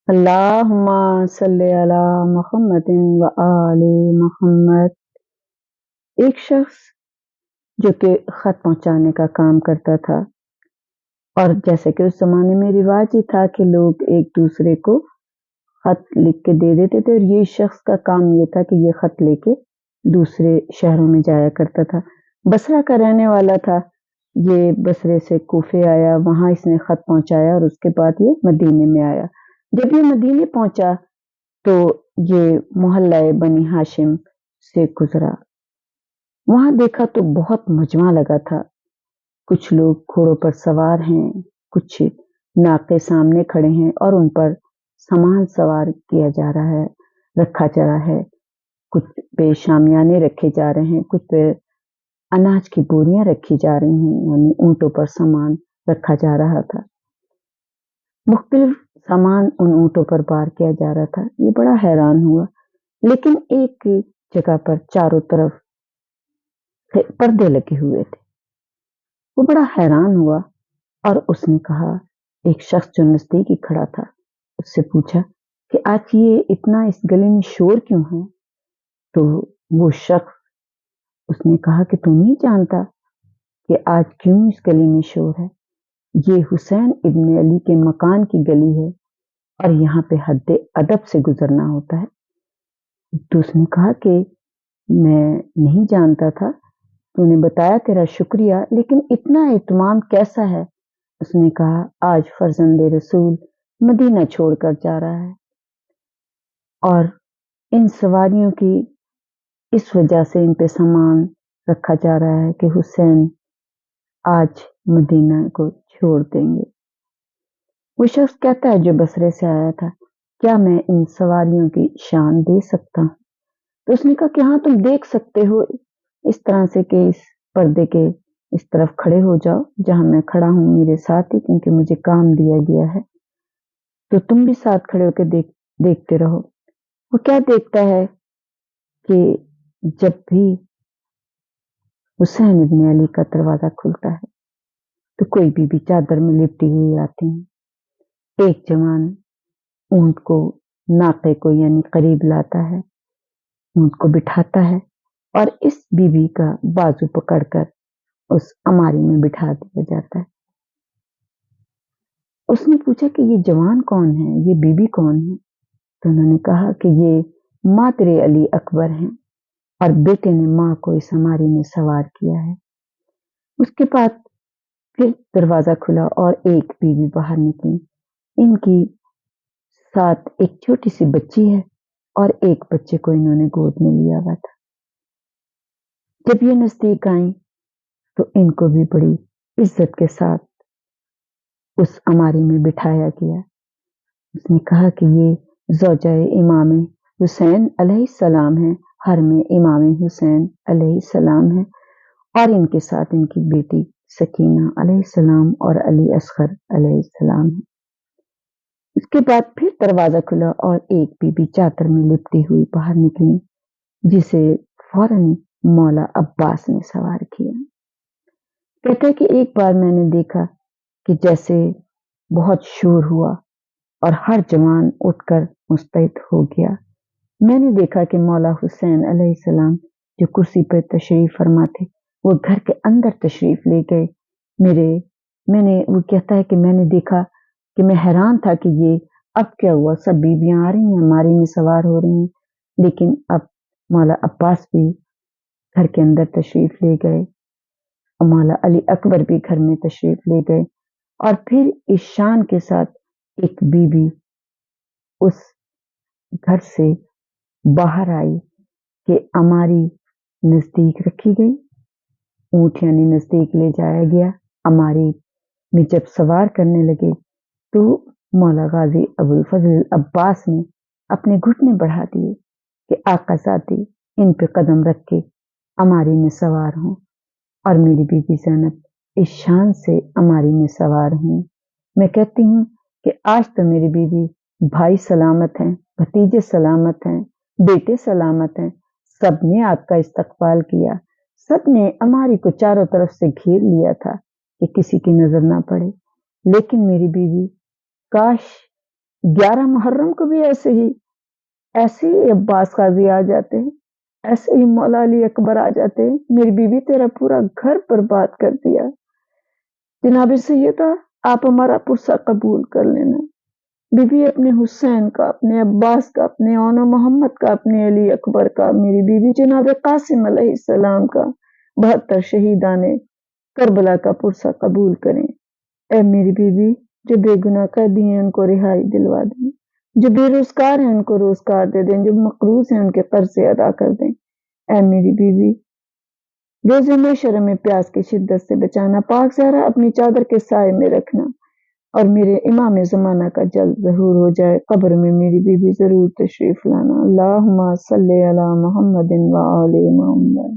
اللہم صلی علی محمد و آل محمد۔ ایک شخص جو کہ خط پہنچانے کا کام کرتا تھا، اور جیسے کہ اس زمانے میں رواج ہی تھا کہ لوگ ایک دوسرے کو خط لکھ کے دے دیتے تھے، اور یہ شخص کا کام یہ تھا کہ یہ خط لے کے دوسرے شہروں میں جایا کرتا تھا۔ بصرہ کا رہنے والا تھا، یہ بصرے سے کوفے آیا، وہاں اس نے خط پہنچایا اور اس کے بعد یہ مدینے میں آیا۔ جب یہ مدینے پہنچا تو یہ محلہ بنی ہاشم سے گزرا، وہاں دیکھا تو بہت مجمع لگا تھا، کچھ لوگ گھوڑوں پر سوار ہیں، کچھ ناقے سامنے کھڑے ہیں اور ان پر سامان سوار کیا جا رہا ہے، رکھا جا رہا ہے، کچھ پہ شامیانے رکھے جا رہے ہیں، کچھ پہ اناج کی بوریاں رکھی جا رہی ہیں، یعنی اونٹوں پر سامان رکھا جا رہا تھا، مختلف سامان ان اونٹوں پر بار کیا جا رہا تھا۔ یہ بڑا حیران ہوا، لیکن ایک جگہ پر چاروں طرف پردے لگے ہوئے تھے، وہ بڑا حیران ہوا اور اس نے کہا، ایک شخص جو نزدیک ہی کھڑا تھا اس سے پوچھا کہ آج یہ اتنا اس گلی میں شور کیوں ہے؟ تو وہ شخص اس نے کہا کہ تم نہیں جانتا کہ آج کیوں اس گلی میں شور ہے؟ یہ حسین ابن علی کے مکان کی گلی ہے اور یہاں پہ حد ادب سے گزرنا ہوتا ہے۔ تو اس نے کہا کہ میں نہیں جانتا تھا، تو نے بتایا، تیرا شکریہ، لیکن اتنا اہتمام کیسا ہے؟ اس نے کہا، آج فرزند رسول مدینہ چھوڑ کر جا رہا ہے اور ان سواریوں کی اس وجہ سے ان پہ سامان رکھا جا رہا ہے کہ حسین آج مدینہ کو چھوڑ دیں گے۔ وہ شخص کہتا ہے جو بصرے سے آیا تھا، کیا میں ان سواریوں کی شان دے سکتا ہوں؟ تو اس نے کہا کہ ہاں، تم دیکھ سکتے ہو، اس طرح سے کہ اس پردے کے اس طرف کھڑے ہو جاؤ جہاں میں کھڑا ہوں میرے ساتھ ہی، کیونکہ مجھے کام دیا گیا ہے، تو تم بھی ساتھ کھڑے ہو کے دیکھتے رہو۔ وہ کیا دیکھتا ہے کہ جب بھی حسین ابن علی کا دروازہ کھلتا ہے تو کوئی بھی چادر میں لپٹی ہوئی آتی ہیں، ایک جوان اونٹ کو ناقے کو یعنی قریب لاتا ہے، اونٹ کو بٹھاتا ہے اور اس بی بی کا بازو پکڑ کر اس اماری میں بٹھا دیا جاتا ہے۔ اس نے پوچھا کہ یہ جوان کون ہے، یہ بی بی کون ہے؟ تو انہوں نے کہا کہ یہ مادر علی اکبر ہیں اور بیٹے نے ماں کو اس اماری میں سوار کیا ہے۔ اس کے بعد پھر دروازہ کھلا اور ایک بی بی باہر نکلی، ان کی ساتھ ایک چھوٹی سی بچی ہے اور ایک بچے کو انہوں نے گود میں لیا ہوا تھا۔ جب یہ نزدیک آئیں تو ان کو بھی بڑی عزت کے ساتھ اس اماری میں بٹھایا گیا۔ اس نے کہا کہ یہ زوجہ امام حسین علیہ السلام ہے، حرم امام حسین علیہ السلام ہے، اور ان کے ساتھ ان کی بیٹی سکینہ علیہ السلام اور علی اصغر علیہ السلام ہے۔ اس کے بعد پھر دروازہ کھلا اور ایک بی بی چادر میں لپٹی ہوئی باہر نکلی، جسے فوراً مولا عباس نے سوار کیا۔ کہتا ہے کہ ایک بار میں نے دیکھا کہ جیسے بہت شور ہوا اور ہر جوان اٹھ کر مستعد ہو گیا۔ میں نے دیکھا کہ مولا حسین علیہ السلام جو کرسی پر تشریف فرما تھے، وہ گھر کے اندر تشریف لے گئے۔ وہ کہتا ہے کہ میں نے دیکھا کہ میں حیران تھا کہ یہ اب کیا ہوا، سب بیویاں آ رہی ہیں، ہماری میں سوار ہو رہی ہیں، لیکن اب مولا عباس بھی گھر کے اندر تشریف لے گئے اور مولا علی اکبر بھی گھر میں تشریف لے گئے، اور پھر اس شان کے ساتھ ایک بی بی اس گھر سے باہر آئی کہ اماری نزدیک رکھی گئی، اونٹ یعنی نزدیک لے جایا گیا۔ اماری میں جب سوار کرنے لگے تو مولا غازی ابوالفضل عباس نے اپنے گھٹنے بڑھا دیے کہ آقا زادی ان پہ قدم رکھ کے اماری میں سوار ہوں، اور میری بی بی زینب اس شان سے اماری میں سوار ہوں۔ میں کہتی ہوں کہ آج تو میری بیوی بھائی سلامت ہیں، بھتیجے سلامت ہیں، بیٹے سلامت ہیں، سب نے آپ کا استقبال کیا، سب نے اماری کو چاروں طرف سے گھیر لیا تھا کہ کسی کی نظر نہ پڑے، لیکن میری بیوی کاش 11 محرم کو بھی ایسے ہی عباس قاضی آ جاتے ہیں، ایسے ہی مولا علی اکبر آ جاتے ہیں، میری بیوی تیرا پورا گھر برباد کر دیا، جناب سیدہ آپ ہمارا پرسہ قبول کر لینا۔ بی بی اپنے حسین کا، اپنے عباس کا، اپنے اونا محمد کا، اپنے علی اکبر کا، میری بیوی جناب قاسم علیہ السلام کا، 72 شہیدان کربلا کا پرسہ قبول کریں۔ اے میری بیوی، جو بے گناہ قیدی ہیں ان کو رہائی دلوا دیں، جو بے روزگار ہیں ان کو روزگار دے دیں، جو مقروض ہیں ان کے قرضے ادا کر دیں۔ اے میری بیوی، روزے محشر میں پیاس کی شدت سے بچانا، پاک زہرا اپنی چادر کے سائے میں رکھنا، اور میرے امام زمانہ کا جلد ظہور ہو جائے قبر میں میری بیوی ضرور تشریف لانا۔ اللہم صلی علی محمد و آل محمد۔